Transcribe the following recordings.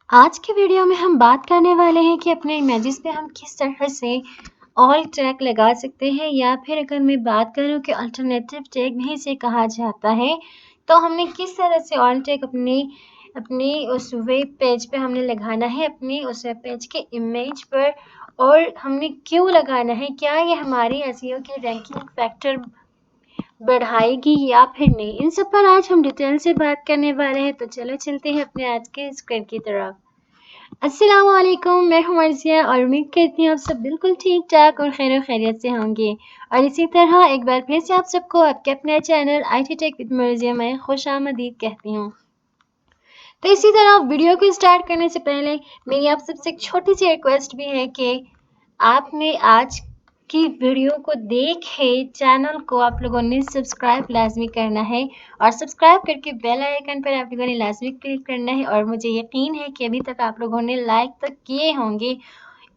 आज के वीडियो में हम बात करने वाले हैं कि अपने इमेजेस पे हम किस तरह से ऑल्ट टैग लगा सकते हैं, या फिर अगर मैं बात करूं कि अल्टरनेटिव टैग भी इसे कहा जाता है, तो हमने किस तरह से ऑल्ट टैग अपनी उस वेब पेज पे हमने लगाना है, अपनी उस वेब पेज के इमेज पर, और हमने क्यों लगाना है, क्या ये हमारी एसईओ की रैंकिंग फैक्टर बढ़ाएगी या फिर नहीं। इन सब पर आज हम डिटेल से बात करने वाले हैं, तो चलो चलते हैं अपने आज के स्क्रीन की तरफ। अस्सलाम वालेकुम, मैं हूं मर्जिया और उम्मीद करती हूँ आप सब बिल्कुल ठीक ठाक और खैर खैरियत से होंगे। और इसी तरह एक बार फिर से आप सबको आपके अपने चैनल IT टेक विद मर्जिया में खुश आमदीद कहती हूँ। तो इसी तरह वीडियो को स्टार्ट करने से पहले मेरी आप सबसे एक छोटी सी रिक्वेस्ट भी है कि आपने आज की वीडियो को देखे चैनल को आप लोगों ने सब्सक्राइब लाजमी करना है, और सब्सक्राइब करके बेल आइकन पर आप लोगों ने लाजमी क्लिक करना है। और मुझे यकीन है कि अभी तक आप लोगों ने लाइक तक किए होंगे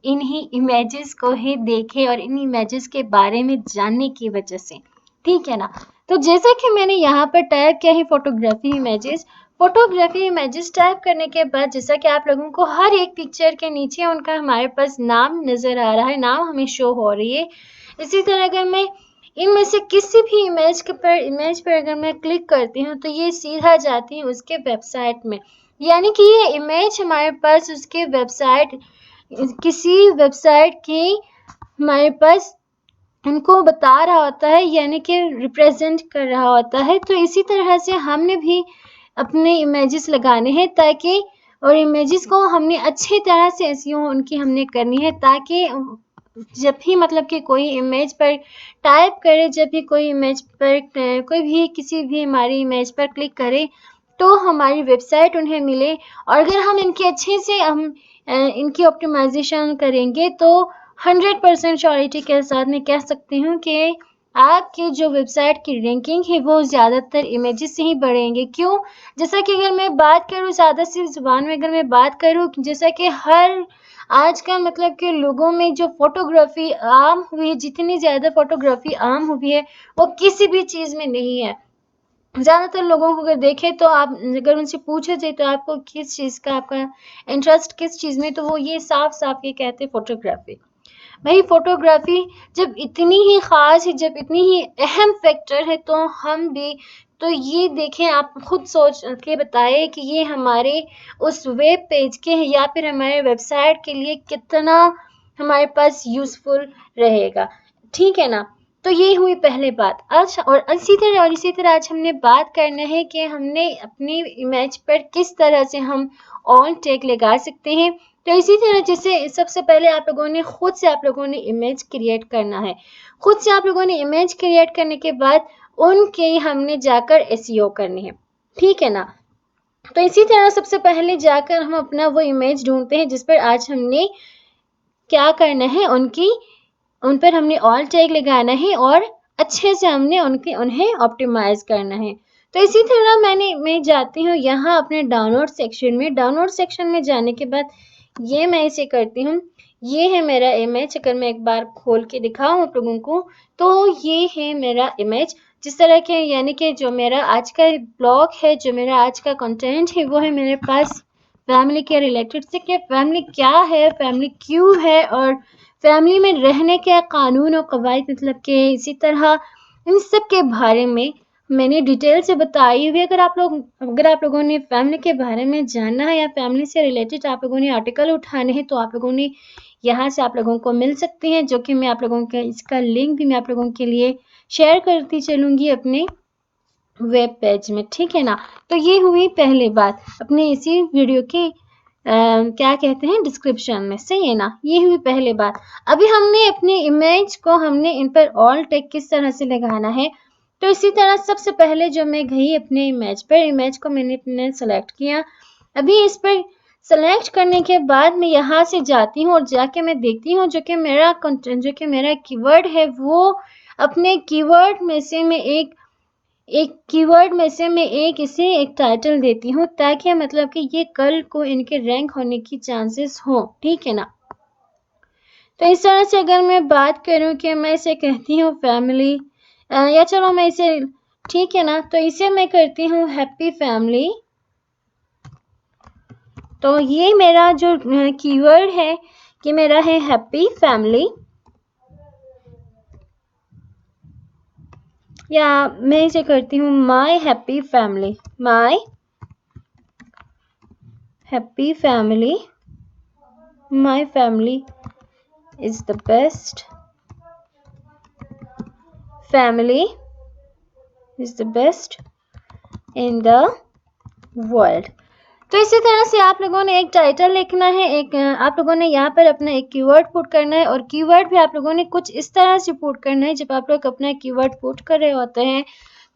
इन्हीं इमेजेस को ही देखे और इन इमेजेस के बारे में जानने की वजह से, ठीक है ना। तो जैसा कि मैंने यहाँ पर टाइप किया है फोटोग्राफी इमेजेस टाइप करने के बाद जैसा कि आप लोगों को हर एक पिक्चर के नीचे उनका हमारे पास नाम नजर आ रहा है, नाम हमें शो हो रही है। इसी तरह अगर मैं इनमें से किसी भी इमेज पर अगर मैं क्लिक करती हूँ तो ये सीधा जाती है उसके वेबसाइट में, यानी कि ये इमेज हमारे पास उसके वेबसाइट किसी वेबसाइट की हमारे पास उनको बता रहा होता है, यानी कि रिप्रेजेंट कर रहा होता है। तो इसी तरह से हमने भी अपने इमेजेस लगाने हैं ताकि, और इमेजेस को हमने अच्छी तरह से एसईओ उनकी हमने करनी है ताकि जब भी मतलब कि कोई इमेज पर टाइप करे, जब भी कोई इमेज पर कोई भी किसी भी हमारी इमेज पर क्लिक करे तो हमारी वेबसाइट उन्हें मिले। और अगर हम इनकी अच्छे से हम इनकी ऑप्टिमाइजेशन करेंगे तो 100% श्योरिटी के साथ मैं कह सकती हूँ कि आपकी जो वेबसाइट की रैंकिंग है वो ज़्यादातर इमेजेस से ही बढ़ेंगे। क्यों? जैसा कि अगर मैं बात करूँ ज़्यादा सी ज़ुबान में, अगर मैं बात करूँ जैसा कि हर आजकल मतलब कि लोगों में जो फोटोग्राफी आम हुई है, जितनी ज़्यादा फोटोग्राफी आम हुई है वो किसी भी चीज़ में नहीं है। ज़्यादातर लोगों को अगर देखें तो आप अगर उनसे पूछा जाए तो आपको किस चीज़ का आपका इंटरेस्ट किस चीज़ में, तो वो ये साफ साफ ये कहते हैं फोटोग्राफी। भाई फोटोग्राफी जब इतनी ही ख़ास है, जब इतनी ही अहम फैक्टर है, तो हम भी तो ये देखें, आप खुद सोच के बताइए कि ये हमारे उस वेब पेज के या फिर हमारे वेबसाइट के लिए कितना हमारे पास यूज़फुल रहेगा, ठीक है ना। तो ये हुई पहली बात। अच्छा, और इसी तरह आज हमने बात करना है कि हमने अपनी इमेज पर किस तरह से हम ऑन टैग लगा सकते हैं। तो इसी तरह जैसे सबसे पहले आप लोगों ने खुद से आप लोगों ने इमेज क्रिएट करना है। खुद से आप लोगों ने इमेज क्रिएट करने के बाद उनके हमने जाकर एसईओ करनी है, ठीक है ना। तो इसी तरह सबसे पहले जाकर हम अपना वो इमेज ढूंढते हैं जिस पर आज हमने क्या करना है, उन पर हमने ऑल टैग लगाना है और अच्छे से हमने उन्हें ऑप्टिमाइज करना है। तो इसी तरह मैं जाती हूँ यहाँ अपने डाउनलोड सेक्शन में जाने के बाद ये मैं इसे करती हूँ। ये है मेरा इमेज, अगर मैं एक बार खोल के दिखाऊँ आप लोगों को तो ये है मेरा इमेज। जिस तरह के यानी कि जो मेरा आज का ब्लॉग है, जो मेरा आज का कंटेंट है, वो है मेरे पास फैमिली के रिलेटेड से कि फैमिली क्या है, फैमिली क्यों है, और फैमिली में रहने के कानून और कवायद मतलब के, इसी तरह इन सब के बारे में मैंने डिटेल से बताई हुई। अगर आप लोगों ने फैमिली के बारे में जानना है या फैमिली से रिलेटेड आप लोगों ने आर्टिकल उठाने हैं तो आप लोगों ने यहाँ से आप लोगों को मिल सकते हैं, जो कि मैं आप लोगों के इसका लिंक भी मैं आप लोगों के लिए शेयर करती चलूँगी अपने वेब पेज में, ठीक है ना। तो ये हुई पहली बात अपने इसी वीडियो के क्या कहते हैं डिस्क्रिप्शन में, सही है ना। ये हुई पहली बात। अभी हमने अपनी इमेज को हमने इन पर ऑल टैग किस तरह से लगाना है। तो इसी तरह सबसे पहले जो मैं गई अपने इमेज पर, इमेज को मैंने अपने सेलेक्ट किया। अभी इस पर सेलेक्ट करने के बाद मैं यहाँ से जाती हूँ और जाके मैं देखती हूँ जो कि मेरा कंटेंट, जो कि मेरा कीवर्ड है, वो अपने कीवर्ड में से मैं इसे एक टाइटल देती हूँ ताकि मतलब कि ये कल को इनके रैंक होने की चांसेस हो, ठीक है ना। तो इस तरह से अगर मैं बात करूँ कि मैं इसे कहती हूँ फैमिली, या चलो मैं इसे, ठीक है ना, तो इसे मैं करती हूँ हैप्पी फैमिली। तो ये मेरा जो कीवर्ड है कि मेरा है हैप्पी फैमिली, या मैं इसे करती हूँ my happy family, my happy family, my family is the best family is the best in the world. तो इसी तरह से आप लोगों ने एक टाइटल लिखना है, एक आप लोगों ने यहाँ पर अपना एक कीवर्ड पुट करना है, और कीवर्ड भी आप लोगों ने कुछ इस तरह से पुट करना है। जब आप लोग अपना कीवर्ड पुट कर रहे होते हैं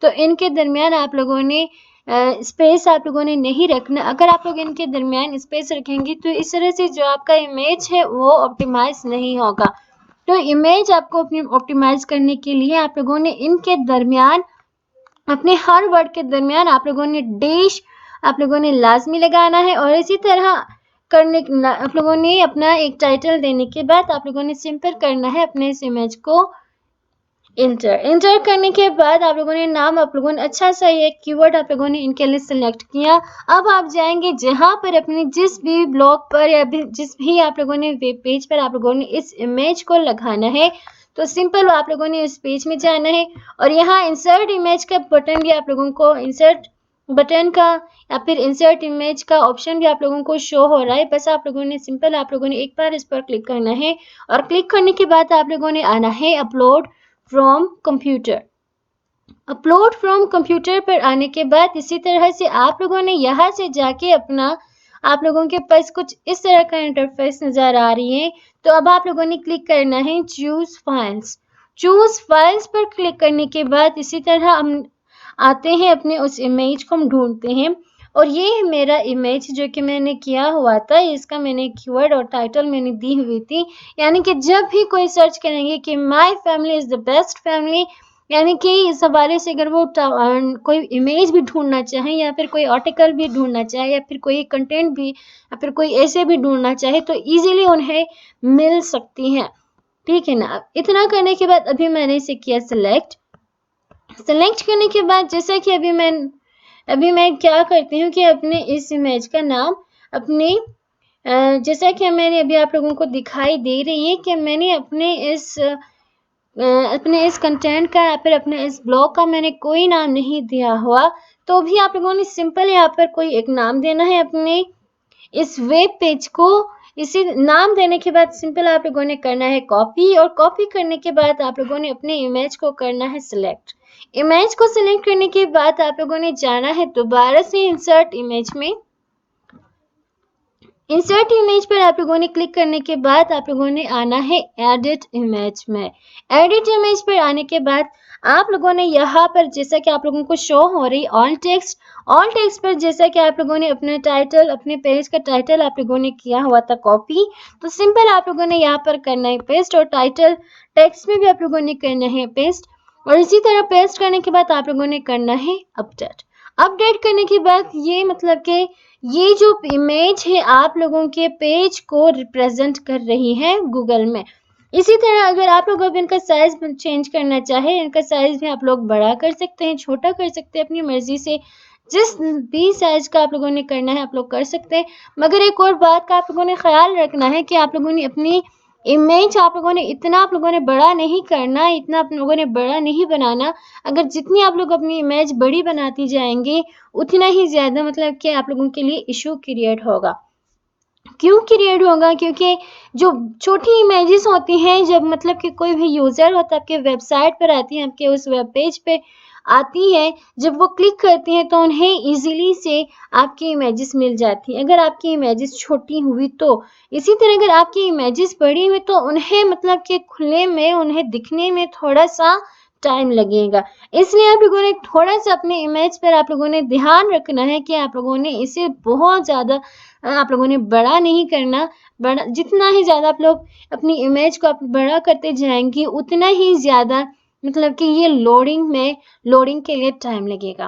तो इनके दरमियान आप लोगों ने स्पेस आप लोगों ने नहीं रखना। अगर आप लोग इनके दरमियान स्पेस रखेंगे तो इस तरह से जो आपका इमेज है वो ऑप्टिमाइज नहीं होगा। तो इमेज आपको अपनी ऑप्टिमाइज करने के लिए आप लोगों ने इनके दरमियान, अपने हर वर्ड के दरमियान आप लोगों ने डैश आप लोगों ने लाजमी लगाना है। और इसी तरह करने आप लोगों ने अपना एक टाइटल देने के बाद आप लोगों ने सिंपल करना है अपने इस इमेज को इंटर करने के बाद आप लोगों ने नाम आप लोगों ने अच्छा सा ये कीवर्ड आप लोगों ने इनके लिए सिलेक्ट किया। अब आप जाएंगे जहां पर अपनी जिस भी ब्लॉग पर या जिस भी आप लोगों ने वेब पेज पर आप लोगों ने इस इमेज को लगाना है, तो सिंपल आप लोगों ने उस पेज में जाना है और यहाँ इंसर्ट इमेज का बटन भी आप लोगों को इंसर्ट बटन का या फिर इंसर्ट इमेज का ऑप्शन भी आप लोगों को शो हो रहा है। बस आप लोगों ने सिंपल आप लोगों ने एक बार इस पर क्लिक करना है और क्लिक करने के बाद आप लोगों ने आना है upload from computer. Upload from computer पर आने के बाद इसी तरह से आप लोगों ने यहाँ से जाके अपना, आप लोगों के पास कुछ इस तरह का इंटरफेस नजर आ रही है। तो अब आप लोगों ने क्लिक करना है चूज फाइल्स। चूज फाइल्स पर क्लिक करने के बाद इसी तरह हम आते हैं अपने उस इमेज को हम ढूंढते हैं, और ये है मेरा इमेज जो कि मैंने किया हुआ था। इसका मैंने कीवर्ड और टाइटल मैंने दी हुई थी, यानी कि जब भी कोई सर्च करेंगे कि my family is the best family, यानी कि इस हवाले से अगर वो कोई इमेज भी ढूंढना चाहे या फिर कोई आर्टिकल भी ढूंढना चाहे या फिर कोई कंटेंट भी या फिर कोई ऐसे भी ढूंढना चाहे तो इजीली उन्हें मिल सकती हैं। ठीक है ना। इतना करने के बाद अभी मैंने इसे किया सिलेक्ट करने के बाद जैसा कि अभी मैं क्या करती हूँ कि अपने इस इमेज का नाम अपने जैसा कि मैंने अभी आप लोगों को दिखाई दे रही है कि मैंने अपने इस कंटेंट का या फिर अपने इस ब्लॉग का मैंने कोई नाम नहीं दिया हुआ, तो भी आप लोगों ने सिंपल यहाँ पर कोई एक नाम देना है अपने इस वेब पेज को। इसी नाम देने के बाद सिंपल आप लोगों ने करना है कॉपी, और कॉपी करने के बाद आप लोगों ने अपने इमेज को करना है सिलेक्ट। इमेज को सिलेक्ट करने के बाद आप लोगों ने जाना है दोबारा से इंसर्ट इमेज में। इंसर्ट इमेज पर आप लोगों ने क्लिक करने के बाद आप लोगों ने आना है एडिट इमेज में। एडिट इमेज पर आने के बाद आप लोगों ने यहाँ पर जैसा कि आप लोगों को शो हो रही ऑल टेक्स्ट पर जैसा कि आप लोगों ने अपने टाइटल, अपने पेज का टाइटल आप लोगों ने किया हुआ था कॉपी, तो सिंपल आप लोगों ने यहाँ पर करना है पेस्ट, और टाइटल टेक्स्ट में भी आप लोगों ने करना है पेस्ट। और इसी तरह पेस्ट करने के बाद आप लोगों ने करना है अपडेट करने के बाद ये मतलब कि ये जो इमेज है आप लोगों के पेज को रिप्रेजेंट कर रही है गूगल में। इसी तरह अगर आप लोग अब इनका साइज चेंज करना चाहे, इनका साइज भी आप लोग बड़ा कर सकते हैं, छोटा कर सकते हैं, अपनी मर्जी से जिस भी साइज का आप लोगों ने करना है आप लोग कर सकते हैं। मगर एक और बात का आप लोगों ने ख्याल रखना है कि आप लोगों ने अपनी इमेज आप लोगों ने इतना आप लोगों ने बड़ा नहीं करना, इतना आप लोगों ने बड़ा नहीं बनाना। अगर जितनी आप लोग अपनी इमेज बड़ी बनाती जाएंगे उतना ही ज्यादा मतलब कि आप लोगों के लिए इशू क्रिएट होगा। क्यों क्रिएट होगा? क्योंकि जो छोटी इमेजेस होती हैं, जब मतलब कि कोई भी यूजर होता है आपके वेबसाइट पर आती है, आपके उस वेब पेज पे आती है, जब वो क्लिक करती हैं तो उन्हें इजीली से आपकी इमेजेस मिल जाती हैं अगर आपकी इमेजेस छोटी हुई तो। इसी तरह अगर आपकी इमेजेस बड़ी हुई तो उन्हें मतलब कि खुले में उन्हें दिखने में थोड़ा सा टाइम लगेगा। इसलिए आप लोगों ने थोड़ा सा अपने इमेज पर आप लोगों ने ध्यान रखना है कि आप लोगों ने इसे बहुत ज़्यादा आप लोगों ने बड़ा नहीं करना। बड़ा जितना ही ज़्यादा आप लोग अपनी इमेज को आप बड़ा करते जाएंगे उतना ही ज़्यादा मतलब कि ये लोडिंग के लिए टाइम लगेगा।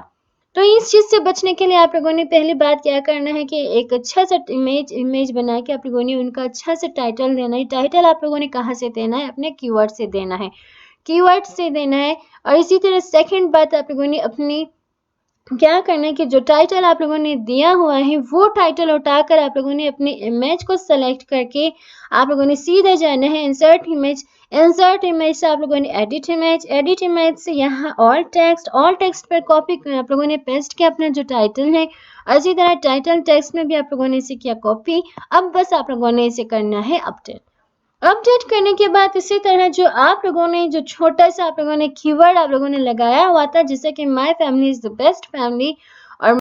तो इस चीज़ से बचने के लिए आप लोगों ने पहली बात क्या करना है कि एक अच्छा सा इमेज बना के आप लोगों ने उनका अच्छा सा टाइटल देना है। टाइटल आप लोगों ने कहाँ से देना है? अपने कीवर्ड से देना है, कीवर्ड से देना है। और इसी तरह सेकंड बात आप लोगों ने अपनी क्या करना है कि जो टाइटल आप लोगों ने दिया हुआ है वो टाइटल उठाकर आप लोगों ने अपनी इमेज को सेलेक्ट करके आप लोगों ने सीधे जाना है इंसर्ट इमेज से आप लोगों ने एडिट इमेज से यहाँ ऑल टेक्स्ट पर कॉपी आप लोगों ने पेस्ट किया अपना जो टाइटल है, और इसी तरह टाइटल टेक्स्ट में भी आप लोगों ने इसे किया कॉपी। अब बस आप लोगों ने इसे करना है अपडेट करने के बाद इसी तरह जो आप लोगों ने जो छोटा सा आप लोगों ने कीवर्ड आप लोगों ने लगाया हुआ था, जैसे कि my family is the best family, और